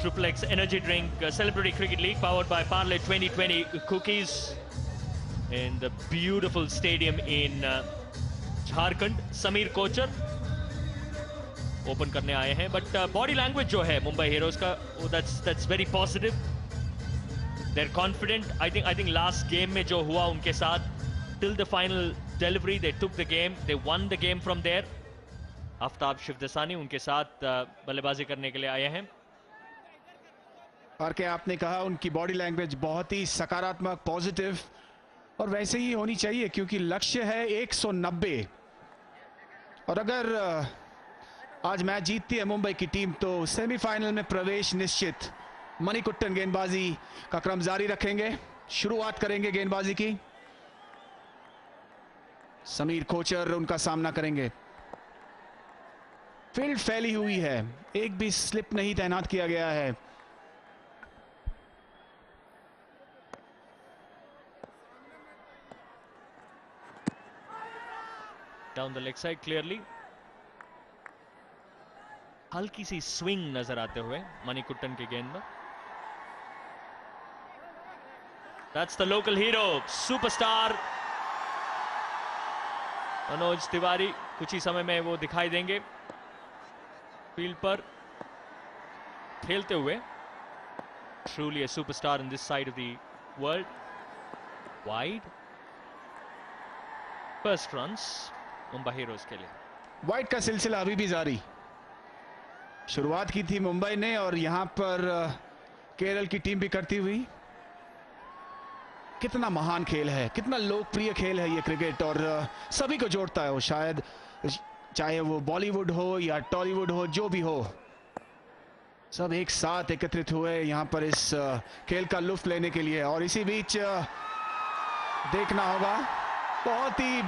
Triple X Energy Drink Celebrity Cricket League powered by Parle 2020 Cookies in the beautiful stadium in Jharkhand. Sameer Kochar open करने आए हैं, but body language जो है Mumbai heroes का, that's very positive. They're confident. I think last game में जो हुआ उनके साथ, till the final delivery they took the game, they won the game from there. Aftab Shivdasani उनके साथ बल्लेबाजी करने के लिए आए हैं। और क्या आपने कहा, उनकी बॉडी लैंग्वेज बहुत ही सकारात्मक, पॉजिटिव, और वैसे ही होनी चाहिए क्योंकि लक्ष्य है 190। और अगर आज मैच जीतती है मुंबई की टीम तो सेमीफाइनल में प्रवेश निश्चित। मणिकुट्टन गेंदबाजी का क्रम जारी रखेंगे, शुरुआत करेंगे गेंदबाजी की। समीर कोचर उनका सामना करेंगे। फील्ड फैली हुई है, एक भी स्लिप नहीं तैनात किया गया है। Down the leg side clearly, हल्की सी स्विंग नजर आते हुए मणिकुट्टन के गेंद में। That's the local hero, superstar Manoj Tiwari. कुछ ही समय में वो दिखाई देंगे फील्ड पर खेलते हुए। Truly A superstar in this side of the world. Wide, first runs Mumbai heroes के लिए। वाइड का सिलसिला अभी भी जारी। शुरुआत की थी मुंबई ने और यहां पर केरल की टीम भी करती हुई। कितना महान खेल है, कितना लोकप्रिय खेल है ये क्रिकेट, और सभी को जोड़ता है वो, शायद चाहे वो बॉलीवुड हो या टॉलीवुड हो, जो भी हो, सब एक साथ एकत्रित हुए यहां पर इस खेल का लुत्फ लेने के लिए। और इसी बीच देखना होगा, बहुत ही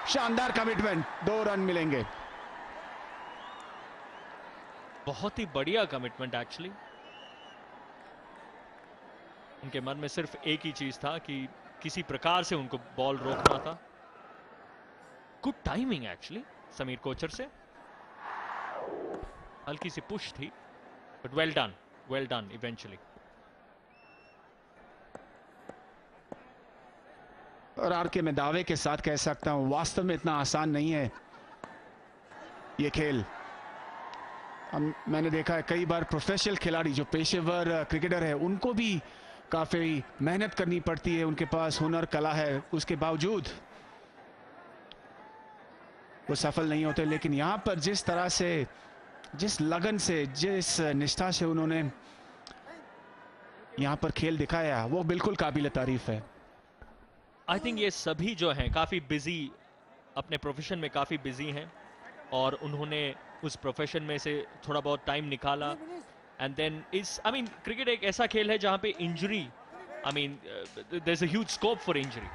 शानदार कमिटमेंट, 2 रन मिलेंगे। बहुत ही बढ़िया कमिटमेंट एक्चुअली। उनके मन में सिर्फ एक ही चीज था कि किसी प्रकार से उनको बॉल रोकना था। Good timing actually Sameer Kochar से, हल्की सी पुश थी, बट वेल डन इवेंचुअली। और आरके मैं दावे के साथ कह सकता हूं, वास्तव में इतना आसान नहीं है ये खेल। मैंने देखा है कई बार प्रोफेशनल खिलाड़ी जो पेशेवर क्रिकेटर है, उनको भी काफी मेहनत करनी पड़ती है, उनके पास हुनर, कला है, उसके बावजूद वो सफल नहीं होते। लेकिन यहां पर जिस तरह से, जिस लगन से, जिस निष्ठा से उन्होंने यहां पर खेल दिखाया, वो बिल्कुल काबिल तारीफ है। आई थिंक ये सभी जो हैं काफी बिजी, अपने प्रोफेशन में काफी बिजी हैं, और उन्होंने उस प्रोफेशन में से थोड़ा बहुत टाइम निकाला। एंड देन क्रिकेट एक ऐसा खेल है जहां पे injury, there is a huge scope for injury,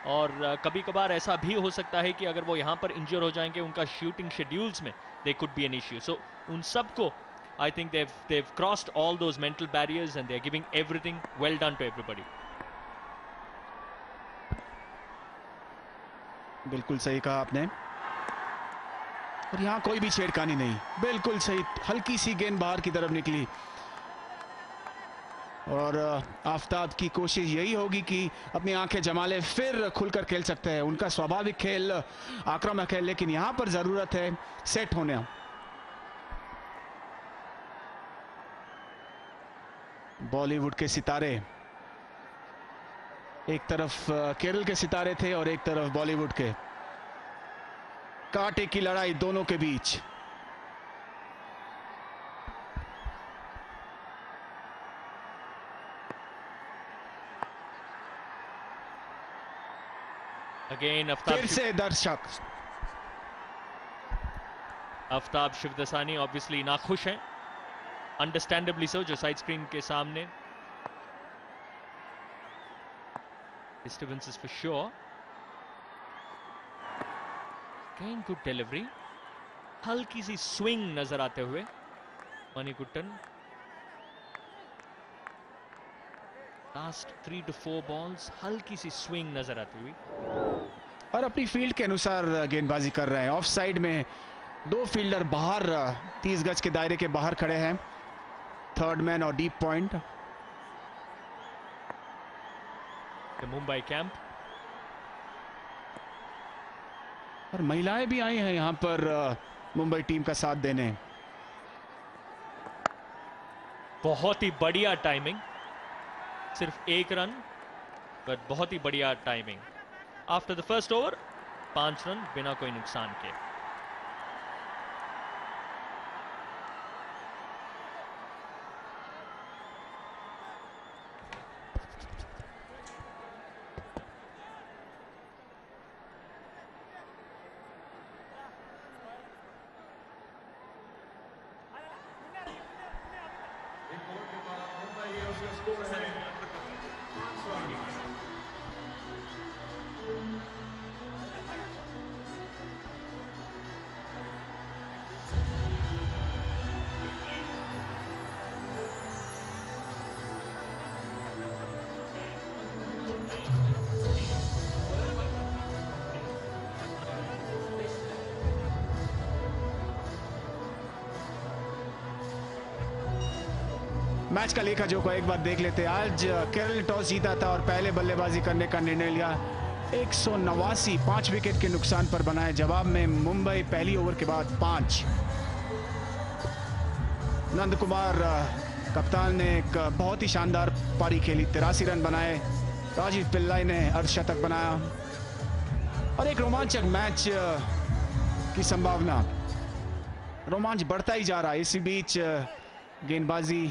और कभी कभार ऐसा भी हो सकता है कि अगर वो यहां पर इंजर हो जाएंगे, उनका शूटिंग शेड्यूल्स में they could be an issue. So उन सबको I think they've crossed all those mental barriers and they're giving everything well done to everybody. बिल्कुल सही कहा आपने, और यहां कोई भी छेड़खानी नहीं, बिल्कुल सही, हल्की सी गेंद बाहर की तरफ निकली। और आफ्ताब की कोशिश यही होगी कि अपनी आंखें जमा ले, फिर खुलकर खेल सकते हैं। उनका स्वाभाविक खेल आक्रामक है, लेकिन यहां पर जरूरत है सेट होने। बॉलीवुड के सितारे, एक तरफ केरल के सितारे थे और एक तरफ बॉलीवुड के, कांटे की लड़ाई दोनों के बीच। अगेन फिर से दर्शक, आफ्ताब शिवदसानी ऑब्वियसली नाखुश हैं, अंडरस्टैंडेबली सो, जो साइड स्क्रीन के सामने disturbances for sure. Again good delivery, हल्की सी स्विंग नजर आते हुए मणिकुट्टन। लास्ट 3 to 4 बॉल्स हल्की सी स्विंग नजर आती हुई, और अपनी फील्ड के अनुसार गेंदबाजी कर रहे हैं। ऑफ साइड में 2 फील्डर बाहर 30 गज के दायरे के बाहर खड़े हैं। थर्ड मैन और डीप पॉइंट। मुंबई कैंप और महिलाएं भी आई हैं यहां पर मुंबई टीम का साथ देने। बहुत ही बढ़िया टाइमिंग, सिर्फ 1 रन, बट बहुत ही बढ़िया timing. After the first over 5 run बिना कोई नुकसान के। मैच का लेखा जोखा एक बार देख लेते हैं। आज केरल ने टॉस जीता था और पहले बल्लेबाजी करने का निर्णय लिया। 189 5 विकेट के नुकसान पर बनाए। जवाब में मुंबई पहली ओवर के बाद 5। नंद कुमार कप्तान ने एक बहुत ही शानदार पारी खेली, 83 रन बनाए। राजीव पिल्लाई ने अर्धशतक बनाया और एक रोमांचक मैच की संभावना, रोमांच बढ़ता ही जा रहा है। इसी बीच गेंदबाजी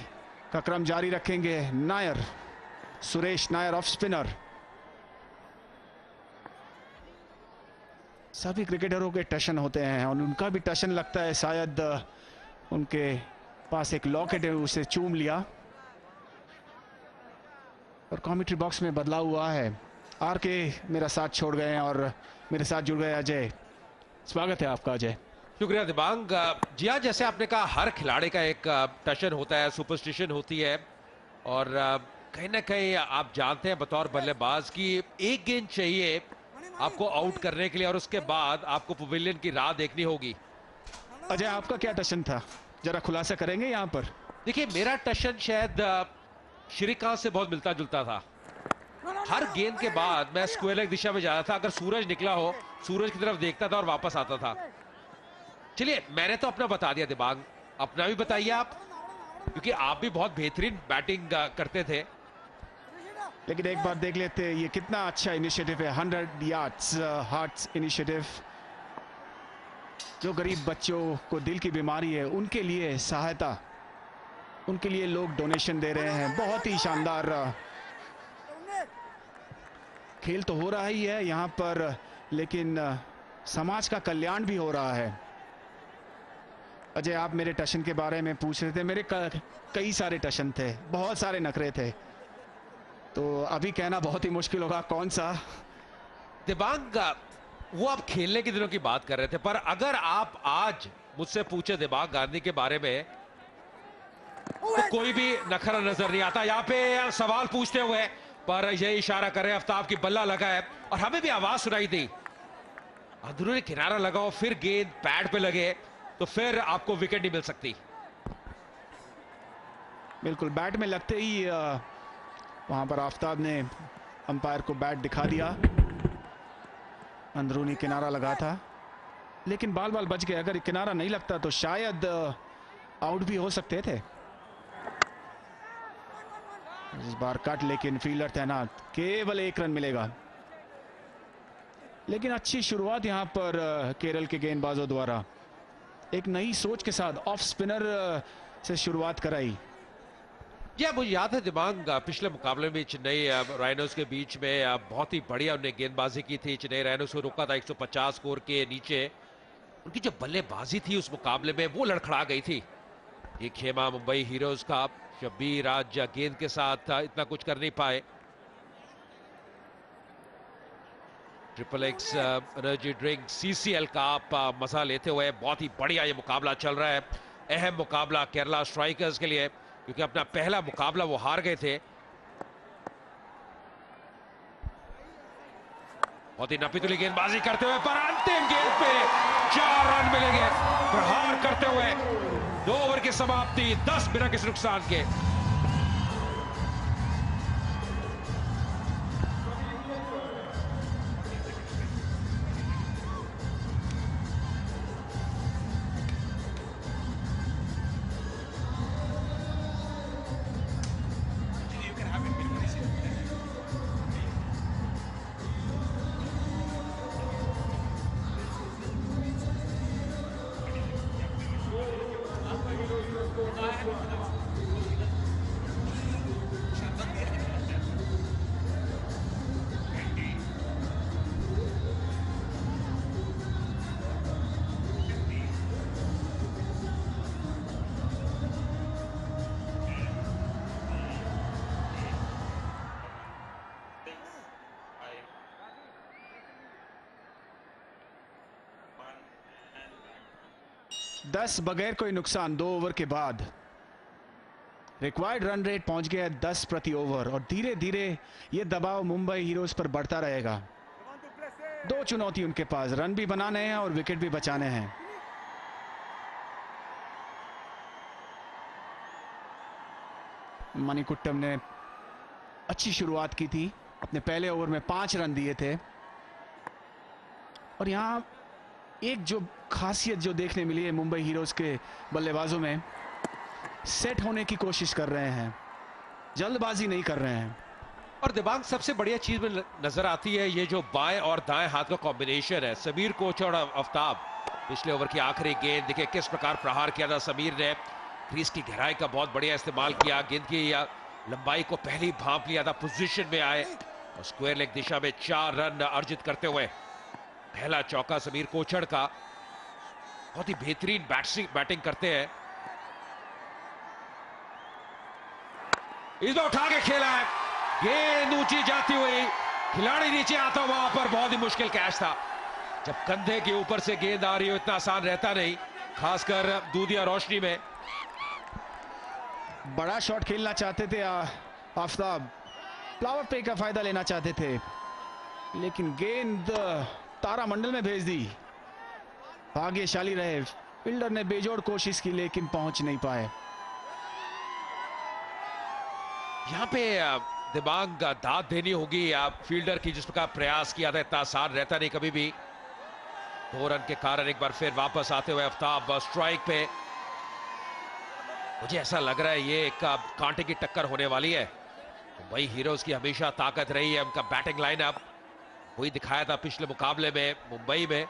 का क्रम जारी रखेंगे नायर, सुरेश नायर ऑफ स्पिनर। सभी क्रिकेटरों के टशन होते हैं और उनका भी टशन लगता है, शायद उनके पास एक लॉकेट है, उसे चूम लिया। और कमेंट्री बॉक्स में बदलाव हुआ है। आरके मेरा साथ छोड़ गए हैं और मेरे साथ जुड़ गए अजय। स्वागत है आपका अजय। शुक्रिया दिबांग। जी हाँ, जैसे आपने कहा, हर खिलाड़ी का एक टशन होता है, सुपरस्टिशन होती है। और कहीं ना कहीं आप जानते हैं बतौर बल्लेबाज की एक गेंद चाहिए आपको आउट करने के लिए और उसके बाद आपको पवेलियन की राह देखनी होगी। अजय, आपका क्या टशन था, जरा खुलासा करेंगे यहाँ पर? देखिए, मेरा टशन शायद श्रीकांत से बहुत मिलता जुलता था। हर गेंद के बाद मैं स्क्वायर लेग दिशा में जा रहा था। अगर सूरज निकला हो, सूरज की तरफ देखता था और वापस आता था। चलिए, मैंने तो अपना बता दिया दिबांग, अपना भी बताइए आप, क्योंकि आप भी बहुत बेहतरीन बैटिंग करते थे। लेकिन एक बार देख लेते हैं ये कितना अच्छा इनिशिएटिव है, 100 यार्ड्स हार्ट्स इनिशिएटिव। जो गरीब बच्चों को दिल की बीमारी है उनके लिए सहायता, उनके लिए लोग डोनेशन दे रहे हैं। बहुत ही शानदार खेल तो हो रहा ही है यहाँ पर, लेकिन समाज का कल्याण भी हो रहा है। अजय, आप मेरे टशन के बारे में पूछ रहे थे। मेरे कई सारे टशन थे, बहुत सारे नखरे थे, तो अभी कहना बहुत ही मुश्किल होगा कौन सा। दिबांग, वो आप खेलने के दिनों की बात कर रहे थे, पर अगर आप आज मुझसे पूछे दिबांग गांधी के बारे में, तो कोई भी नखरा नजर नहीं आता। यहाँ पे सवाल पूछते हुए पर ये इशारा कर रहे हैं आफ्ताब की बल्ला लगा है और हमें भी आवाज सुनाई दी। अंदरूनी किनारा लगाओ, फिर गेंद पैड पे लगे तो फिर आपको विकेट नहीं मिल सकती। बिल्कुल, बैट में लगते ही वहां पर आफ्ताब ने अंपायर को बैट दिखा दिया। अंदरूनी किनारा लगा था, लेकिन बाल बाल बच गए। अगर किनारा नहीं लगता तो शायद आउट भी हो सकते थे। इस बार कट, लेकिन फील्डर तैनात, केवल 1 रन मिलेगा। लेकिन अच्छी शुरुआत यहां पर केरल के गेंदबाजों द्वारा, एक नई सोच के साथ ऑफ स्पिनर से शुरुआत कराई। या मुझे याद है दिमाग, पिछले मुकाबले में चेन्नई राइनोस के बीच में बहुत ही बढ़िया उन्हें गेंदबाजी की थी। चेन्नई राइनोस को रोका था 150 स्कोर के नीचे। उनकी जो बल्लेबाजी थी उस मुकाबले में वो लड़खड़ा गई थी। ये खेमा मुंबई हीरोज का, शब्बीर आज गेंद के साथ इतना कुछ कर नहीं पाए। Triple x energy drink CCL का आप मजा लेते हुए, बहुत ही बढ़िया ये मुकाबला चल रहा है। अहम मुकाबला केरला स्ट्राइकर्स के लिए, क्योंकि अपना पहला मुकाबला वो हार गए थे। बहुत ही नपीतुली गेंदबाजी करते हुए पर अंतिम गेंद पे 4 रन मिलेंगे। प्रहार करते हुए 2 ओवर की समाप्ति 10 बिना किसी नुकसान के। दस बगैर कोई नुकसान 2 ओवर के बाद। रिक्वायर्ड रन रेट पहुंच गया 10 प्रति ओवर और धीरे धीरे यह दबाव मुंबई हीरोज पर बढ़ता रहेगा। 2 चुनौती उनके पास, रन भी बनाने हैं और विकेट भी बचाने हैं। मणिकुट्टम ने अच्छी शुरुआत की थी, अपने पहले ओवर में 5 रन दिए थे और यहां एक जो खासियत जो देखने मिली है मुंबई हीरोज के बल्लेबाजों में, सेट होने की कोशिश कर रहे हैं, जल्दबाजी नहीं कर रहे हैं। और दिबांग सबसे बढ़िया चीज में नजर आती है ये जो बाएं और दाएं हाथ का कॉम्बिनेशन है। समीर कोच और आफ्ताब, पिछले ओवर की आखिरी गेंद देखिए किस प्रकार प्रहार किया था समीर ने। क्रीज की गहराई का बहुत बढ़िया इस्तेमाल किया, गेंद की लंबाई को पहली भांप लिया था, पोजीशन में आए और स्क्वायर लेग दिशा में 4 रन अर्जित करते हुए पहला चौका समीर कोचड़ का। बहुत ही बेहतरीन बैटिंग करते हैं। इस बार उठा के खेला है, गेंद ऊंची जाती हुई, खिलाड़ी नीचे आता, वहां पर बहुत ही मुश्किल कैच था। जब कंधे के ऊपर से गेंद आ रही हो इतना आसान रहता नहीं, खासकर दूधिया रोशनी में। बड़ा शॉट खेलना चाहते थे आफ्ताब, फ्लावर पे का फायदा लेना चाहते थे, लेकिन गेंद तारामंडल में भेज दी। भाग्यशाली रहे, फील्डर ने बेजोड़ कोशिश की लेकिन पहुंच नहीं पाए। यहां पे दिमाग दाद देनी होगी फील्डर की, जिस प्रकार प्रयास किया था, इतना आसान रहता नहीं कभी भी। 2 रन के कारण एक बार फिर वापस आते हुए आफ्ताब स्ट्राइक पे। मुझे ऐसा लग रहा है ये एक कांटे की टक्कर होने वाली है। मुंबई हीरोज की हमेशा ताकत रही है उनका बैटिंग लाइनअप, वही दिखाया था पिछले मुकाबले में मुंबई में।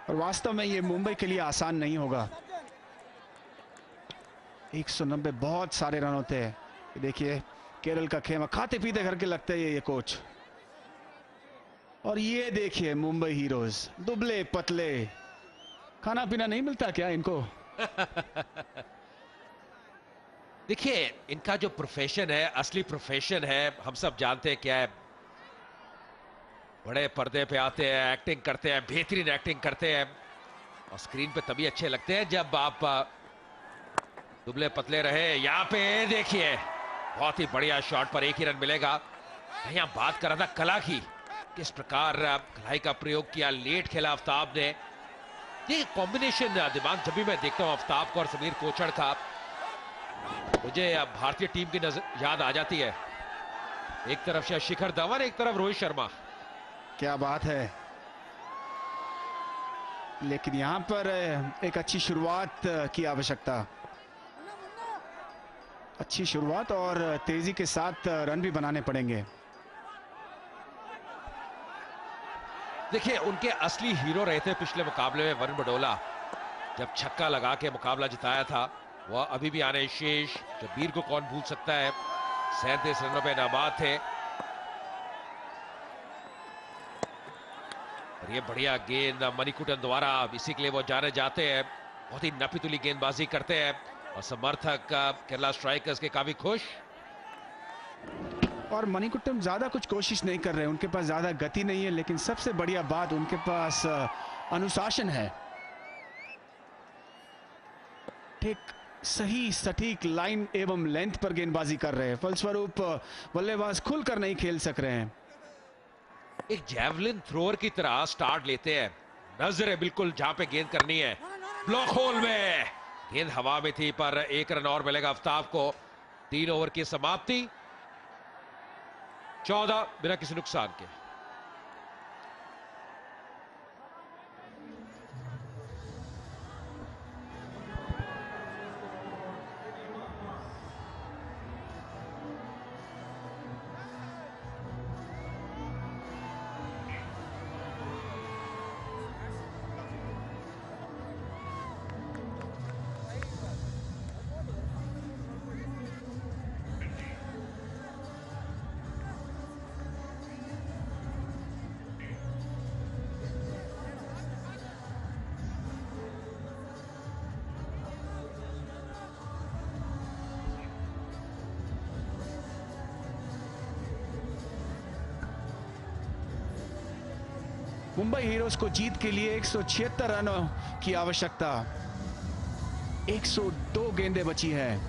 और वास्तव में ये मुंबई के लिए आसान नहीं होगा। 190 बहुत सारे रन होते हैं। देखिए केरल का खेमा खाते पीते घर के लगते हैं ये कोच। और ये देखिए मुंबई हीरोज, दुबले पतले, खाना पीना नहीं मिलता क्या इनको? देखिए इनका जो प्रोफेशन है, असली प्रोफेशन है, हम सब जानते हैं क्या है। बड़े पर्दे पे आते हैं, एक्टिंग करते हैं, बेहतरीन एक्टिंग करते हैं और स्क्रीन पे तभी अच्छे लगते हैं जब आप दुबले पतले रहे। यहाँ पे देखिए बहुत ही बढ़िया शॉट पर 1 ही रन मिलेगा। यहाँ बात कर रहा था कला की, किस प्रकार कलाई का प्रयोग किया, लेट खेला आफ्ताब ने। ये कॉम्बिनेशन दिमाग जब भी मैं देखता हूँ आफ्ताब को और समीर कोचड़ का, मुझे भारतीय टीम की याद आ जाती है। एक तरफ से शिखर धवन, एक तरफ रोहित शर्मा। क्या बात है। लेकिन यहां पर एक अच्छी शुरुआत की आवश्यकता, अच्छी शुरुआत और तेजी के साथ रन भी बनाने पड़ेंगे। देखिए उनके असली हीरो रहे थे पिछले मुकाबले में वरुण बडोला, जब छक्का लगा के मुकाबला जिताया था। वह अभी भी आने शेष, जबीर को कौन भूल सकता है, 37 रनों पे नाबाद थे। और ये बढ़िया गेंद मणिकुटन द्वारा, इसी के लिए वो जाने जाते हैं। बहुत ही नपीतुली गेंदबाजी करते हैं और समर्थक केरला स्ट्राइकर्स के काफी खुश। और मणिकुट्टम ज्यादा कुछ कोशिश नहीं कर रहे हैं, उनके पास ज्यादा गति नहीं है, लेकिन सबसे बढ़िया बात उनके पास अनुशासन है। ठीक सही सटीक लाइन एवं लेंथ पर गेंदबाजी कर रहे हैं, फलस्वरूप बल्लेबाज खुलकर नहीं खेल सक रहे हैं। एक जैवलिन थ्रोअर की तरह स्टार्ट लेते हैं, नजर है बिल्कुल जहां पे गेंद करनी है, ब्लॉक होल में। गेंद हवा में थी पर 1 रन और मिलेगा आफ्ताब को। 3 ओवर की समाप्ति, 14 बिना किसी नुकसान के। मुंबई हीरोज को जीत के लिए 176 रनों की आवश्यकता। 102 गेंदें बची हैं।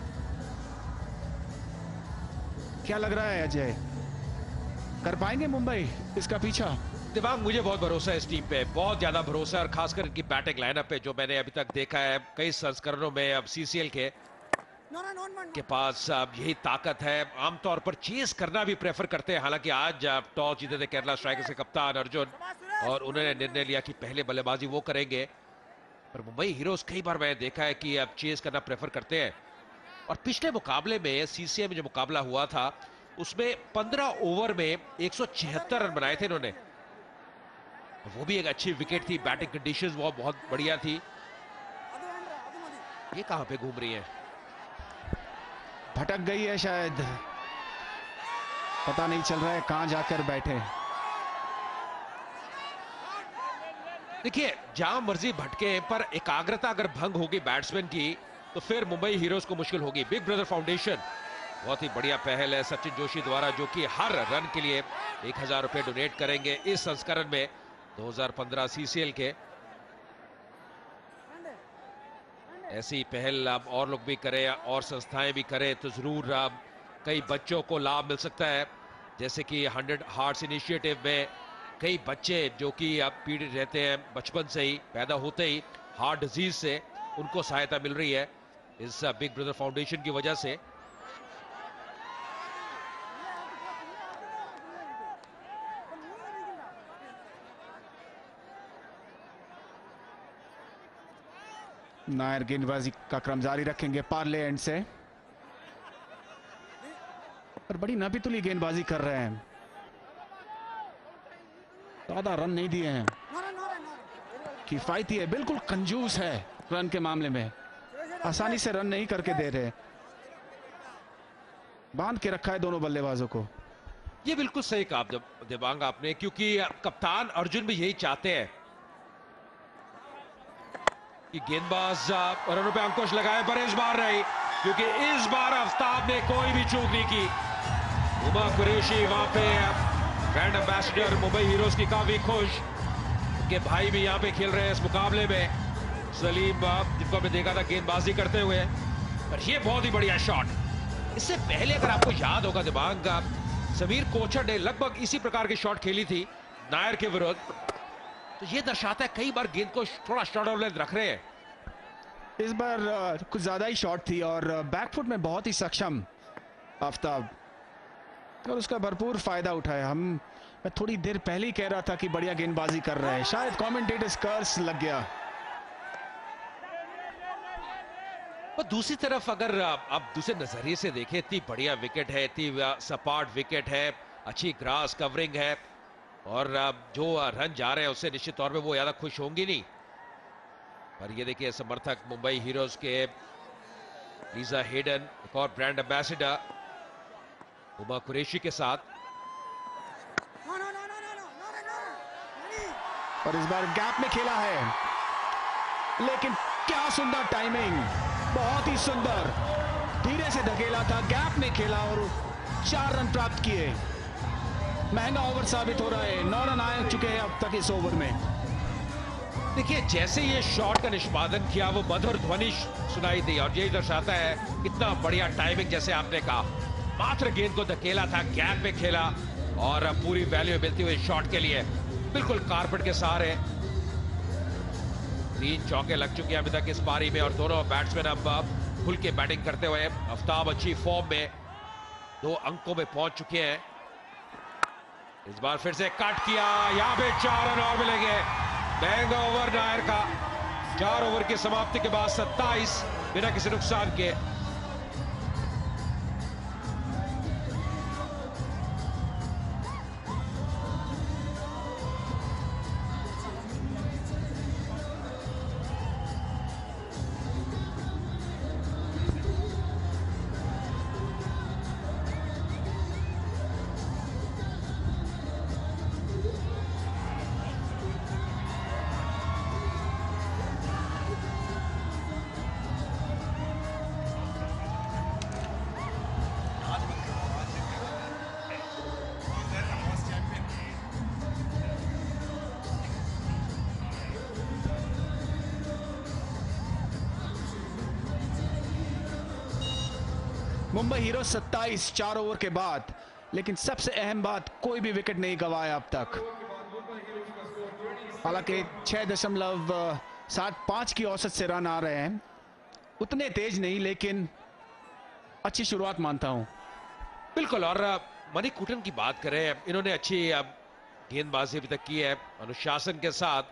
क्या लग रहा है अजय, कर पाएंगे मुंबई इसका पीछा? दिमाग, मुझे बहुत भरोसा है इस टीम पे, बहुत ज्यादा भरोसा है, और खासकर इनकी बैटिंग लाइनअप पे जो मैंने अभी तक देखा है कई संस्करणों में। अब सीसीएल के पास अब यही ताकत है, आमतौर पर चेस करना भी प्रेफर करते हैं। हालांकि आज टॉस जीते थे केरला स्ट्राइकर्स के कप्तान अर्जुन, और उन्होंने निर्णय लिया कि पहले बल्लेबाजी वो करेंगे। पर मुंबई हीरोज कई बार मैंने देखा है कि अब चेस करना प्रेफर करते हैं। और पिछले मुकाबले में सीसीए में जो मुकाबला हुआ था उसमें 15 ओवर में 176 रन बनाए थे इन्होंने। वो भी एक अच्छी विकेट थी, बैटिंग कंडीशंस वो बहुत बढ़िया थी। ये कहां पे घूम रही है? भटक गई है शायद, पता नहीं चल रहा है कहां जाकर बैठे। देखिए, जहां मर्जी भटके, पर एकाग्रता अगर भंग होगी बैट्समैन की तो फिर मुंबई हीरोज को मुश्किल होगी। बिग ब्रदर फाउंडेशन बहुत ही बढ़िया पहल है सचिन जोशी द्वारा, जो कि हर रन के लिए 1000 रुपए डोनेट करेंगे इस संस्करण में 2015 सीसीएल के। ऐसी पहल अब और लोग भी करें और संस्थाएं भी करें तो जरूर कई बच्चों को लाभ मिल सकता है। जैसे कि 100 हार्ट्स इनिशिएटिव में कई बच्चे जो कि अब पीड़ित रहते हैं बचपन से ही, पैदा होते ही हार्ट डिजीज से, उनको सहायता मिल रही है इस बिग ब्रदर फाउंडेशन की वजह से। नायर गेंदबाजी का क्रम जारी रखेंगे पार्ले एंड से, पर बड़ी नापितुली गेंदबाजी कर रहे हैं। ज्यादा रन नहीं दिए हैं, किफायती है, बिल्कुल कंजूस है रन के मामले में, आसानी से रन नहीं करके दे रहे, बांध के रखा है दोनों बल्लेबाजों को। ये बिल्कुल सही कहा देवांग आपने, क्योंकि कप्तान अर्जुन भी यही चाहते हैं कि गेंदबाज रनों पे अंकुश लगाए, पर इस बार नहीं, क्योंकि इस बार आफ्ताब ने कोई भी चूक नहीं की। उमा कुरैशी वहां पे ब्रांड एम्बेसडर मुंबई हीरोज की काफी खुश, उनके भाई भी यहां पे खेल रहे हैं इस मुकाबले में। सलीम जिनको हमने देखा था गेंदबाजी करते हुए, पर ये बहुत ही बढ़िया शॉट। इससे पहले अगर आपको याद होगा दिमाग, समीर कोचर ने लगभग इसी प्रकार की शॉट खेली थी नायर के विरुद्ध, तो ये दर्शाता है कई बार गेंद को थोड़ा शॉर्ट ऑफ लेंथ रख रहे हैं। इस बार कुछ ज्यादा ही शॉट थी और बैकफुट में बहुत ही सक्षम आफ्ताब, और उसका भरपूर फायदा उठाया। मैं थोड़ी देर पहले ही कह रहा था कि बढ़िया गेंदबाजी कर रहे हैं, शायद कमेंटेटर्स कर्स लग गया। पर दूसरी तरफ अगर आप दूसरे नजरिए से देखें, इतनी बढ़िया विकेट है, इतनी सपाट विकेट है, अच्छी ग्रास कवरिंग है, और जो रन जा रहे हैं उससे निश्चित तौर पे वो ज्यादा खुश होंगी नहीं। पर ये देखिए समर्थक मुंबई हीरोज के लीजा हेडन, एक और ब्रांड एम्बेसडर उमा कुरैशी के साथ, और इस बार गैप में खेला है, लेकिन क्या सुंदर टाइमिंग, बहुत ही सुंदर, धीरे से धकेला था, गैप में खेला और 4 रन प्राप्त किए। महंगा ओवर साबित हो रहा है, 9 रन आ चुके हैं अब तक इस ओवर में। देखिए जैसे ये शॉट का निष्पादन किया वो मधुर ध्वनि सुनाई दी, और यही दर्शाता है कितना बढ़िया टाइमिंग, जैसे आपने कहा, मात्र गेंद को धकेला था, गैप में खेला, और पूरी वैल्यू मिलती हुई शॉट के लिए बिल्कुल कारपेट के सहारे। 3 चौके लग चुके हैं अभी तक इस पारी में और दोनों बैट्समैन अब खुल के बैटिंग करते हुए आफ्ताब अच्छी फॉर्म में 2 अंकों में पहुंच चुके हैं। इस बार फिर से कट किया, यहां पे 4 रन और मिलेंगे। महंगा ओवर नायर का, 4 ओवर की समाप्ति के बाद 27 बिना किसी नुकसान के। मुंबई हीरो 27 4 ओवर के बाद, लेकिन सबसे अहम बात, कोई भी विकेट नहीं गंवाया अब तक। हालांकि 6.75 की औसत से रन आ रहे हैं, उतने तेज नहीं, लेकिन अच्छी शुरुआत मानता हूं। बिल्कुल, और मणिकूटन की बात करें, इन्होंने अच्छी गेंदबाजी अभी तक की है अनुशासन के साथ।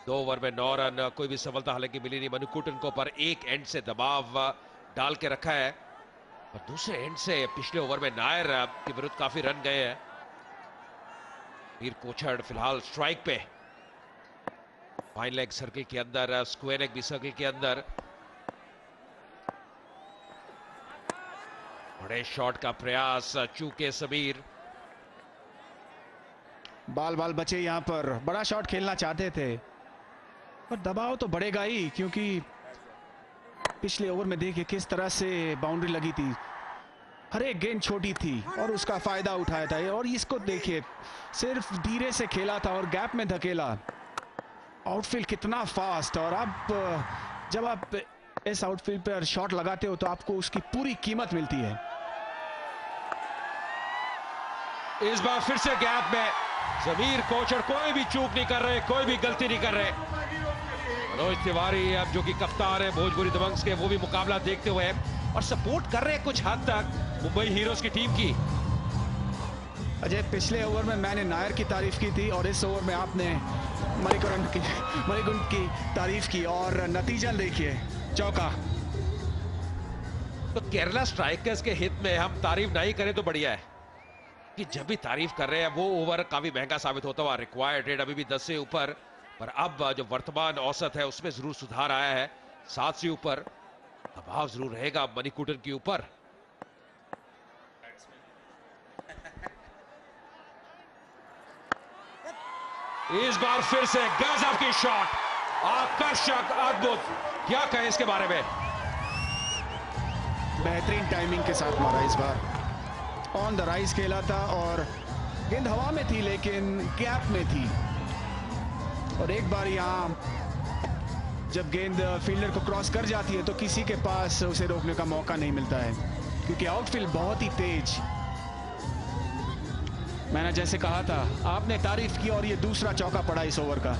2 ओवर में 9 रन, कोई भी सफलता हालांकि मिली नहीं मणिकूटन को, पर एक एंड से दबाव डाल के रखा है और दूसरे एंड से पिछले ओवर में नायर के विरुद्ध काफी रन गए हैं। मीर कोछड़ फिलहाल स्ट्राइक पे, फाइन लेग सर्कल के अंदर, स्क्वायर लेग भी सर्कल के अंदर। बड़े शॉट का प्रयास, चूके समीर। बाल बचे यहां पर, बड़ा शॉट खेलना चाहते थे पर दबाव तो बढ़ेगा ही, क्योंकि पिछले ओवर में देखिए किस तरह से बाउंड्री लगी थी, हर एक गेंद छोटी थी और उसका फायदा उठाया था। और इसको देखिए, सिर्फ धीरे से खेला था और गैप में धकेला। आउटफील्ड कितना फास्ट, और अब जब आप इस आउटफील्ड पर शॉट लगाते हो तो आपको उसकी पूरी कीमत मिलती है। इस बार फिर से गैप में समीर कोछड़ कोई भी चूक नहीं कर रहे, कोई भी गलती नहीं कर रहे। मनोज तिवारी अब जो कि कप्तान है भोजपुरी दबंग्स के, वो भी मुकाबला देखते हुए और सपोर्ट कर रहे हैं कुछ हद तक मुंबई हीरोज की टीम की। अजय, पिछले ओवर में मैंने नायर की तारीफ की थी और इस ओवर में आपने मणिकुंड की तारीफ की, और नतीजा देखिए, चौका। तो केरला स्ट्राइकर्स के हित में हम तारीफ नहीं करें तो बढ़िया है कि जब भी तारीफ कर रहे हैं वो ओवर काफी महंगा साबित होता हुआ। रिक्वायर्ड रेट अभी भी 10 से ऊपर, पर अब जो वर्तमान औसत है उसमें जरूर सुधार आया है। 7 से ऊपर दबाव जरूर रहेगा मणिकूटन के ऊपर। इस बार फिर से गजब की शॉट, आकर्षक, अद्भुत, क्या कहें इसके बारे में। बेहतरीन टाइमिंग के साथ मारा इस बार, ऑन द राइज खेला था और गेंद हवा में थी लेकिन गैप में थी। और एक बार यहां जब गेंद फील्डर को क्रॉस कर जाती है तो किसी के पास उसे रोकने का मौका नहीं मिलता है, क्योंकि आउटफील्ड बहुत ही तेज। मैंने जैसे कहा था, आपने तारीफ की और ये दूसरा चौका पड़ा इस ओवर का।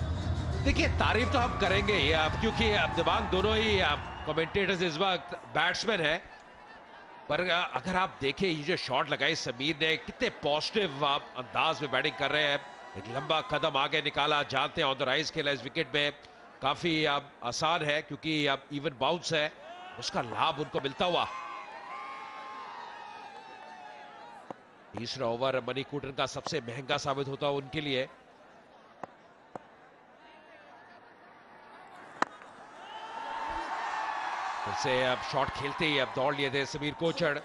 देखिए, तारीफ तो हम करेंगे ही अब, क्योंकि अब दिमाग दोनों ही कमेंटेटर्स इस वक्त बैट्समैन है। पर अगर आप देखें ये जो शॉट लगाई समीर ने, कितने पॉजिटिव अंदाज में बैटिंग कर रहे हैं। एक लंबा कदम आगे निकाला, जानते हैं ऑन द राइज खेला इस विकेट में, काफी आसान है क्योंकि अब इवन बाउंस है, उसका लाभ उनको मिलता हुआ। तीसरा ओवर मणिकूटन का सबसे महंगा साबित होता है उनके लिए। फिर से अब शॉट खेलते ही अब दौड़ लिए थे समीर कोछड़।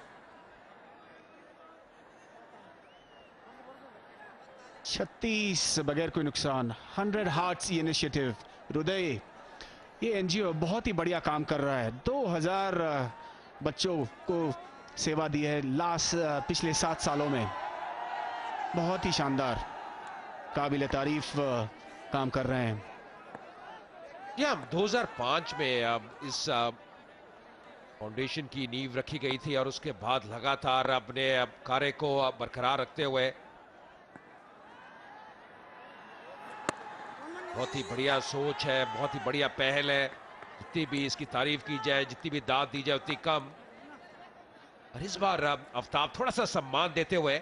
36 बगैर कोई नुकसान, 100 हार्ट्स इनिशिएटिव, हृदय, ये एनजीओ बहुत ही बढ़िया काम कर रहा है। 2000 बच्चों को सेवा दी है पिछले 7 सालों में। बहुत ही शानदार, काबिल तारीफ काम कर रहे हैं। या 2005 में अब इस फाउंडेशन की नींव रखी गई थी और उसके बाद लगातार अपने कार्य को बरकरार रखते हुए बहुत ही बढ़िया सोच है, बहुत ही बढ़िया पहल है। जितनी भी इसकी तारीफ की जाए, जितनी भी दाद दी जाए उतनी कम। और इस बार आफ्ताब थोड़ा सा सम्मान देते हुए,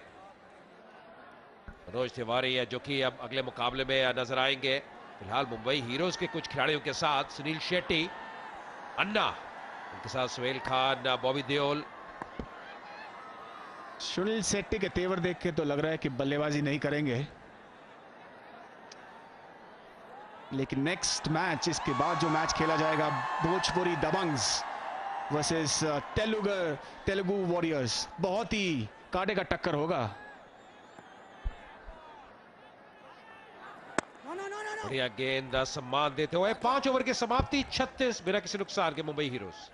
मनोज तिवारी है जो कि अब अगले मुकाबले में नजर आएंगे। फिलहाल मुंबई हीरोज के कुछ खिलाड़ियों के साथ सुनील शेट्टी, अन्ना, उनके साथ सुहेल खान, बॉबी देओल। सुनील शेट्टी के तेवर देख के तो लग रहा है कि बल्लेबाजी नहीं करेंगे, लेकिन नेक्स्ट मैच, इसके बाद जो मैच खेला जाएगा, भोजपुरी दबंग्स वर्सेस तेलुगु वॉरियर्स, बहुत ही कांटे का टक्कर होगा। बढ़िया गेंद, सम्मान देते हुए 5 ओवर की समाप्ति, 36 बिना किसी नुकसान के मुंबई हीरोज।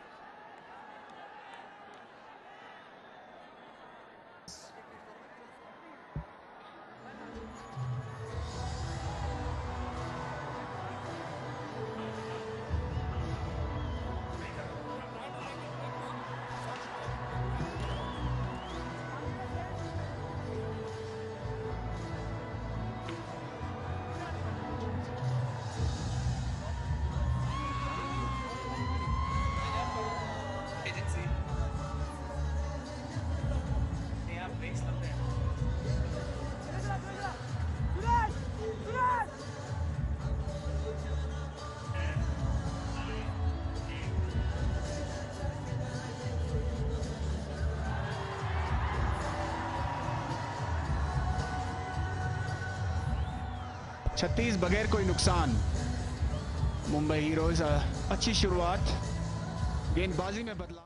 छत्तीस बगैर कोई नुकसान। मुंबई हीरोज अच्छी शुरुआत, गेंदबाजी में बदलाव।